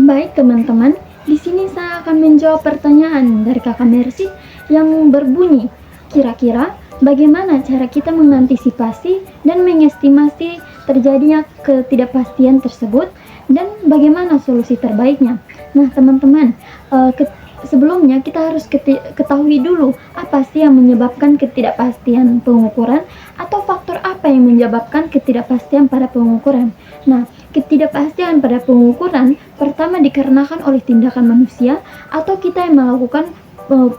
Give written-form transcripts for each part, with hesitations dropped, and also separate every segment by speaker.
Speaker 1: Baik teman-teman, di sini saya akan menjawab pertanyaan dari Kakak Mercy yang berbunyi, kira-kira bagaimana cara kita mengantisipasi dan mengestimasi terjadinya ketidakpastian tersebut dan bagaimana solusi terbaiknya. Nah teman-teman, sebelumnya kita harus ketahui dulu apa sih yang menyebabkan ketidakpastian pengukuran atau faktor apa yang menyebabkan ketidakpastian pada pengukuran. Nah, ketidakpastian pada pengukuran pertama dikarenakan oleh tindakan manusia atau kita yang melakukan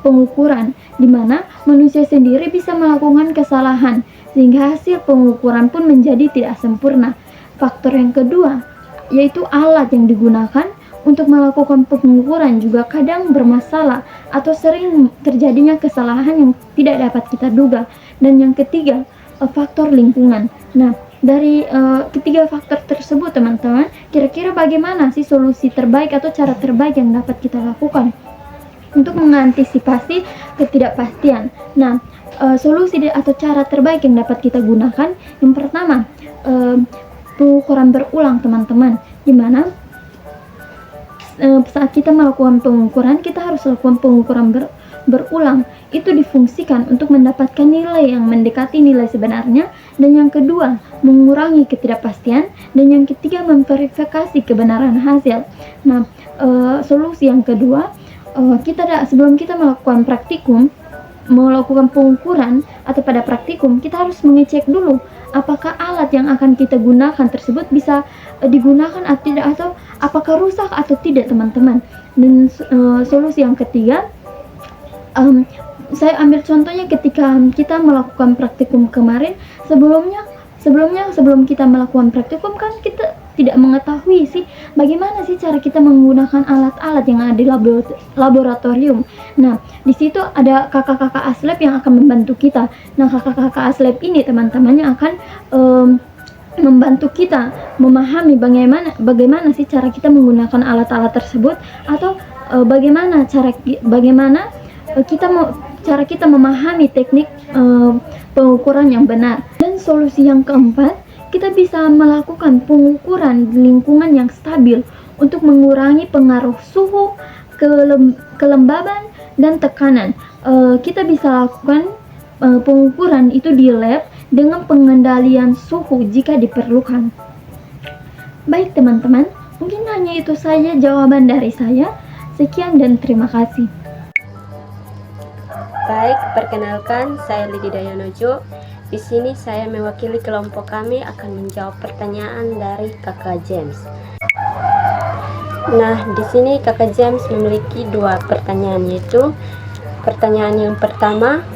Speaker 1: pengukuran, di mana manusia sendiri bisa melakukan kesalahan sehingga hasil pengukuran pun menjadi tidak sempurna. Faktor yang kedua yaitu alat yang digunakan untuk melakukan pengukuran juga kadang bermasalah atau sering terjadinya kesalahan yang tidak dapat kita duga. Dan yang ketiga, faktor lingkungan. Nah, dari ketiga faktor tersebut teman-teman, kira-kira bagaimana sih solusi terbaik atau cara terbaik yang dapat kita lakukan untuk mengantisipasi ketidakpastian? Nah, solusi atau cara terbaik yang dapat kita gunakan, yang pertama, pengukuran berulang teman-teman, dimana saat kita melakukan pengukuran, kita harus lakukan pengukuran berulang. Itu difungsikan untuk mendapatkan nilai yang mendekati nilai sebenarnya. Dan yang kedua, mengurangi ketidakpastian. Dan yang ketiga, memverifikasi kebenaran hasil. Nah, solusi yang kedua, sebelum kita melakukan praktikum, melakukan pengukuran atau pada praktikum, kita harus mengecek dulu apakah alat yang akan kita gunakan tersebut bisa digunakan atau tidak, atau apakah rusak atau tidak teman-teman. Dan solusi yang ketiga, saya ambil contohnya ketika kita melakukan praktikum kemarin. Sebelum kita melakukan praktikum kan kita tidak mengetahui sih bagaimana sih cara kita menggunakan alat-alat yang ada di laboratorium. Nah, di situ ada kakak-kakak aslab yang akan membantu kita. Nah, kakak-kakak aslab ini teman-temannya akan membantu kita memahami bagaimana sih cara kita menggunakan alat-alat tersebut, atau bagaimana cara kita memahami teknik pengukuran yang benar. Dan solusi yang keempat, kita bisa melakukan pengukuran di lingkungan yang stabil untuk mengurangi pengaruh suhu, kelembaban, dan tekanan. Kita bisa lakukan pengukuran itu di lab dengan pengendalian suhu jika diperlukan. Baik teman-teman, mungkin hanya itu saja jawaban dari saya. Sekian dan terima kasih.
Speaker 2: Baik, perkenalkan saya Lidi Dayanojo. Di sini saya mewakili kelompok kami akan menjawab pertanyaan dari Kakak James. Nah, di sini Kakak James memiliki dua pertanyaan, yaitu pertanyaan yang pertama,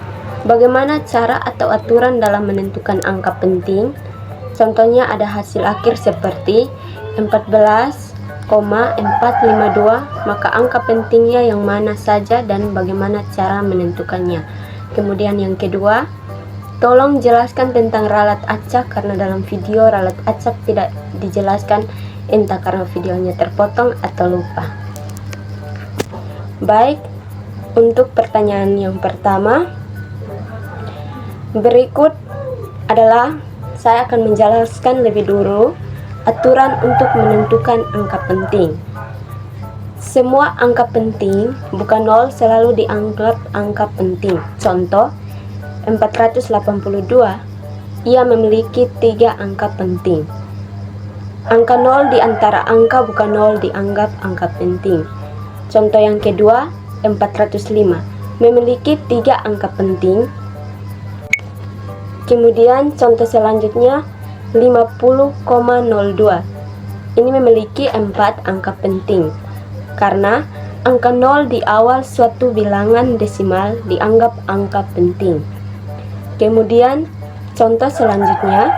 Speaker 2: bagaimana cara atau aturan dalam menentukan angka penting? Contohnya ada hasil akhir seperti 14,452, maka angka pentingnya yang mana saja dan bagaimana cara menentukannya. Kemudian yang kedua, tolong jelaskan tentang ralat acak karena dalam video ralat acak tidak dijelaskan, entah karena videonya terpotong atau lupa. Baik, untuk pertanyaan yang pertama, berikut adalah saya akan menjelaskan lebih dulu aturan untuk menentukan angka penting. Semua angka penting bukan nol selalu dianggap angka penting. Contoh 482, ia memiliki 3 angka penting. Angka 0 di antara angka bukan 0 dianggap angka penting. Contoh yang kedua, 405, memiliki 3 angka penting. Kemudian contoh selanjutnya, 50,02, ini memiliki 4 angka penting. Karena angka 0 di awal suatu bilangan desimal dianggap angka penting. Kemudian contoh selanjutnya,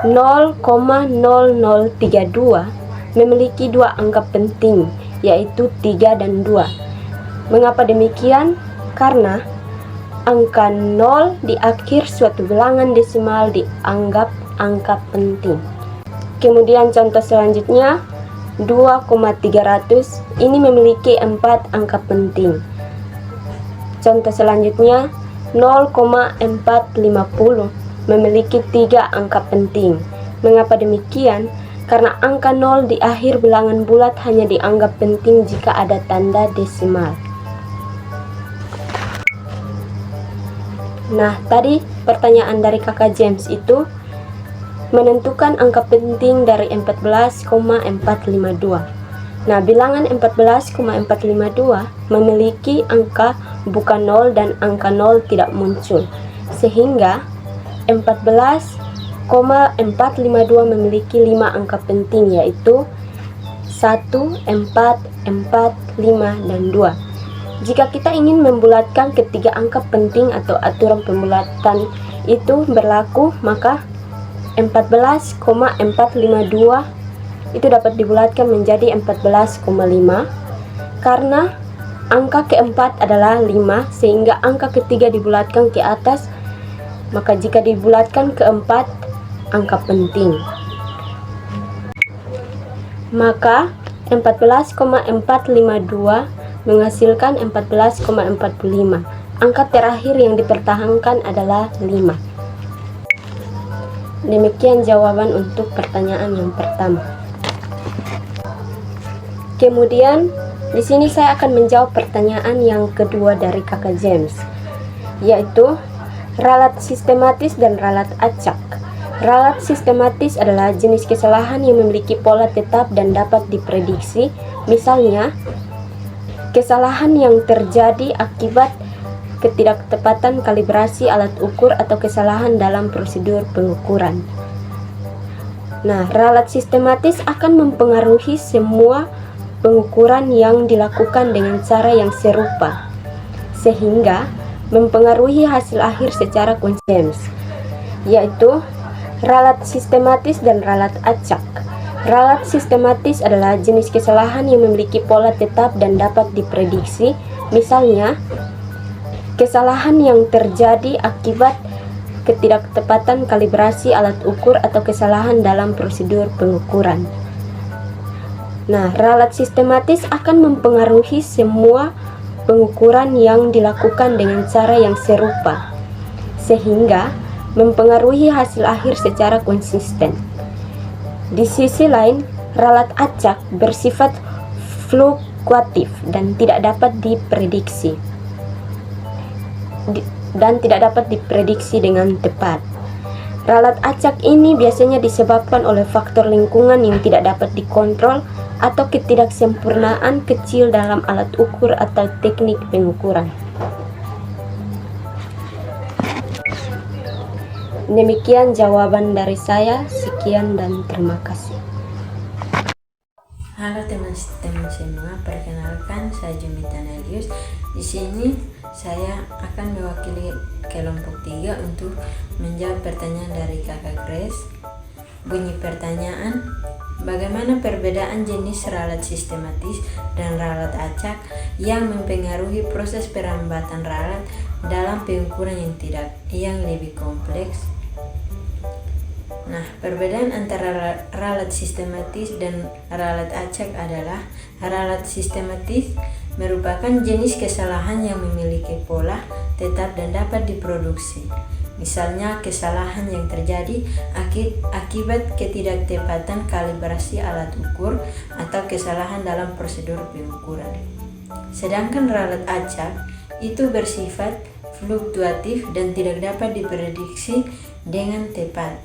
Speaker 2: 0,0032 memiliki 2 angka penting, yaitu 3 dan 2. Mengapa demikian? Karena angka 0 di akhir suatu bilangan desimal dianggap angka penting. Kemudian contoh selanjutnya, 2,300 ini memiliki 4 angka penting. Contoh selanjutnya, 0,450 memiliki 3 angka penting. Mengapa demikian? Karena angka 0 di akhir bilangan bulat hanya dianggap penting jika ada tanda desimal. Nah, tadi pertanyaan dari kakak James itu menentukan angka penting dari 14,452. Nah, bilangan 14,452 memiliki angka bukan 0 dan angka 0 tidak muncul. Sehingga 14,452 memiliki 5 angka penting, yaitu 1, 4, 4, 5, dan 2. Jika kita ingin membulatkan ketiga angka penting atau aturan pembulatan itu berlaku, maka 14,452 itu dapat dibulatkan menjadi 14,5 karena angka keempat adalah 5, sehingga angka ketiga dibulatkan ke atas, maka jika dibulatkan keempat angka penting, maka 14,452 menghasilkan 14,45. Angka terakhir yang dipertahankan adalah 5. Demikian jawaban untuk pertanyaan yang pertama. Kemudian di sini saya akan menjawab pertanyaan yang kedua dari kakak James, yaitu ralat sistematis dan ralat acak. Ralat sistematis adalah jenis kesalahan yang memiliki pola tetap dan dapat diprediksi. Misalnya, kesalahan yang terjadi akibat ketidaktepatan kalibrasi alat ukur atau kesalahan dalam prosedur pengukuran. Nah, ralat sistematis akan mempengaruhi semua pengukuran yang dilakukan dengan cara yang serupa, sehingga mempengaruhi hasil akhir secara konsisten, yaitu ralat sistematis dan ralat acak. Ralat sistematis adalah jenis kesalahan yang memiliki pola tetap dan dapat diprediksi. Misalnya, kesalahan yang terjadi akibat ketidaktepatan kalibrasi alat ukur atau kesalahan dalam prosedur pengukuran. Nah, ralat sistematis akan mempengaruhi semua pengukuran yang dilakukan dengan cara yang serupa, sehingga mempengaruhi hasil akhir secara konsisten. Di sisi lain, ralat acak bersifat fluktuatif dan tidak dapat diprediksi dengan tepat. Ralat acak ini biasanya disebabkan oleh faktor lingkungan yang tidak dapat dikontrol atau ketidaksempurnaan kecil dalam alat ukur atau teknik pengukuran. Demikian jawaban dari saya. Sekian dan terima kasih.
Speaker 3: Halo teman-teman semua, perkenalkan saya Jumita Nelius. Di sini saya akan mewakili kelompok 3 untuk menjawab pertanyaan dari kakak Grace. Bunyi pertanyaan: bagaimana perbedaan jenis ralat sistematis dan ralat acak yang mempengaruhi proses perambatan ralat dalam pengukuran yang lebih kompleks? Nah, perbedaan antara ralat sistematis dan ralat acak adalah ralat sistematis merupakan jenis kesalahan yang memiliki pola tetap dan dapat diproduksi. Misalnya, kesalahan yang terjadi akibat ketidaktepatan kalibrasi alat ukur atau kesalahan dalam prosedur pengukuran. Sedangkan ralat acak itu bersifat fluktuatif dan tidak dapat diprediksi dengan tepat.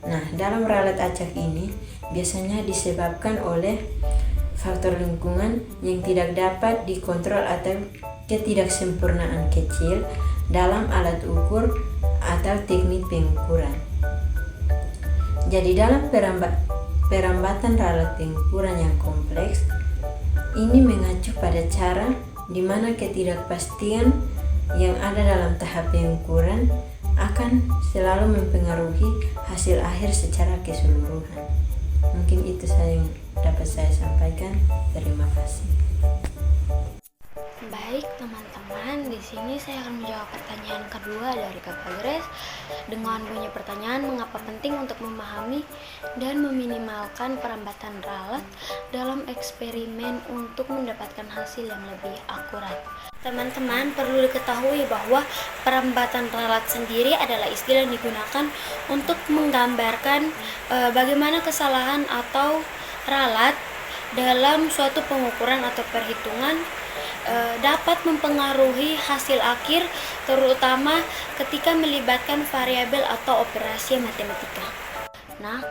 Speaker 3: Nah, dalam ralat acak ini biasanya disebabkan oleh faktor lingkungan yang tidak dapat dikontrol atau ketidaksempurnaan kecil dalam alat ukur atau teknik pengukuran. Jadi dalam perambatan ralat pengukuran yang kompleks, ini mengacu pada cara di mana ketidakpastian yang ada dalam tahap pengukuran akan selalu mempengaruhi hasil akhir secara keseluruhan. Mungkin itu yang dapat saya sampaikan. Terima kasih.
Speaker 4: Baik teman-teman, di sini saya akan menjawab pertanyaan kedua dari Kakak Grace dengan bunyi pertanyaan: mengapa penting untuk memahami dan meminimalkan perambatan ralat dalam eksperimen untuk mendapatkan hasil yang lebih akurat? Teman-teman perlu diketahui bahwa perambatan ralat sendiri adalah istilah yang digunakan untuk menggambarkan bagaimana kesalahan atau ralat dalam suatu pengukuran atau perhitungan dapat mempengaruhi hasil akhir, terutama ketika melibatkan variabel atau operasi matematika. Nah,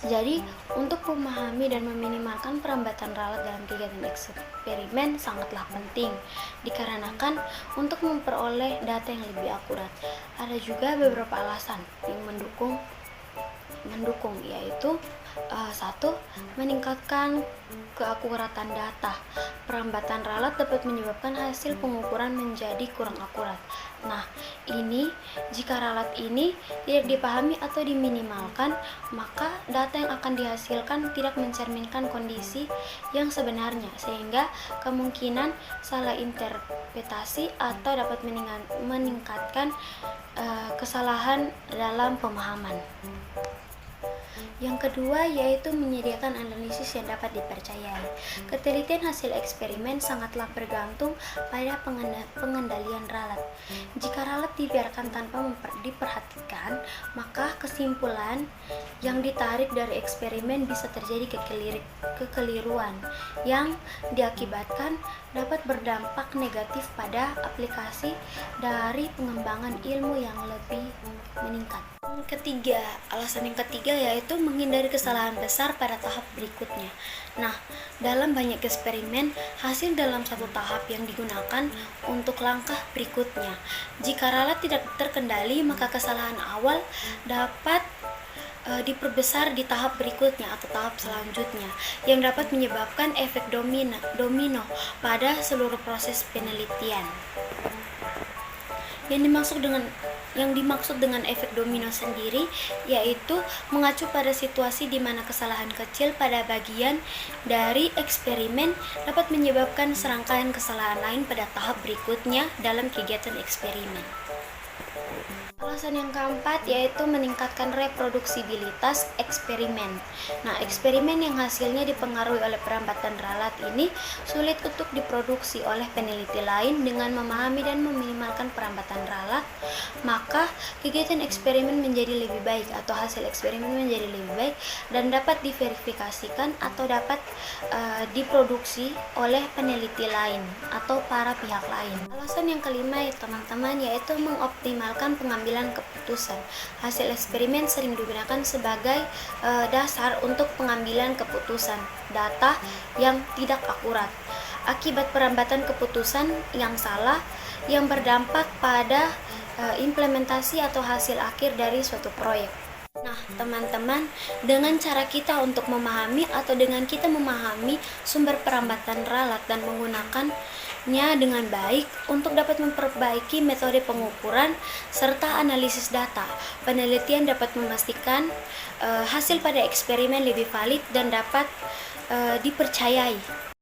Speaker 4: jadi, untuk memahami dan meminimalkan perambatan ralat dalam kegiatan eksperimen sangatlah penting, dikarenakan untuk memperoleh data yang lebih akurat. Ada juga beberapa alasan yang mendukung, yaitu satu, meningkatkan keakuratan data. Perambatan ralat dapat menyebabkan hasil pengukuran menjadi kurang akurat. Nah, ini jika ralat ini tidak dipahami atau diminimalkan, maka data yang akan dihasilkan tidak mencerminkan kondisi yang sebenarnya, sehingga kemungkinan salah interpretasi atau dapat meningkatkan kesalahan dalam pemahaman. Yang kedua yaitu menyediakan analisis yang dapat dipercayai. Ketelitian hasil eksperimen sangatlah bergantung pada pengendalian ralat. Jika ralat dibiarkan tanpa diperhatikan, maka kesimpulan yang ditarik dari eksperimen bisa terjadi kekeliruan yang diakibatkan dapat berdampak negatif pada aplikasi dari pengembangan ilmu yang lebih meningkat. Alasan yang ketiga yaitu menghindari kesalahan besar pada tahap berikutnya. Nah, dalam banyak eksperimen, hasil dalam satu tahap yang digunakan untuk langkah berikutnya. Jika ralat tidak terkendali, maka kesalahan awal dapat diperbesar di tahap berikutnya atau tahap selanjutnya, yang dapat menyebabkan efek domino pada seluruh proses penelitian. Yang dimaksud dengan efek domino sendiri yaitu mengacu pada situasi di mana kesalahan kecil pada bagian dari eksperimen dapat menyebabkan serangkaian kesalahan lain pada tahap berikutnya dalam kegiatan eksperimen. Alasan yang keempat yaitu meningkatkan reproduksibilitas eksperimen. Nah, eksperimen yang hasilnya dipengaruhi oleh perambatan ralat ini sulit untuk diproduksi oleh peneliti lain. Dengan memahami dan meminimalkan perambatan ralat, maka kegiatan eksperimen menjadi lebih baik atau hasil eksperimen menjadi lebih baik dan dapat diverifikasikan atau dapat diproduksi oleh peneliti lain atau para pihak lain. Alasan yang kelima ya teman-teman yaitu mengoptimalkan pengambilan keputusan. Hasil eksperimen sering digunakan sebagai dasar untuk pengambilan keputusan data yang tidak akurat akibat perambatan keputusan yang salah yang berdampak pada implementasi atau hasil akhir dari suatu proyek. Nah, teman-teman, dengan cara kita untuk memahami atau dengan kita memahami sumber perambatan ralat dan menggunakannya dengan baik untuk dapat memperbaiki metode pengukuran serta analisis data, penelitian dapat memastikan hasil pada eksperimen lebih valid dan dapat dipercayai.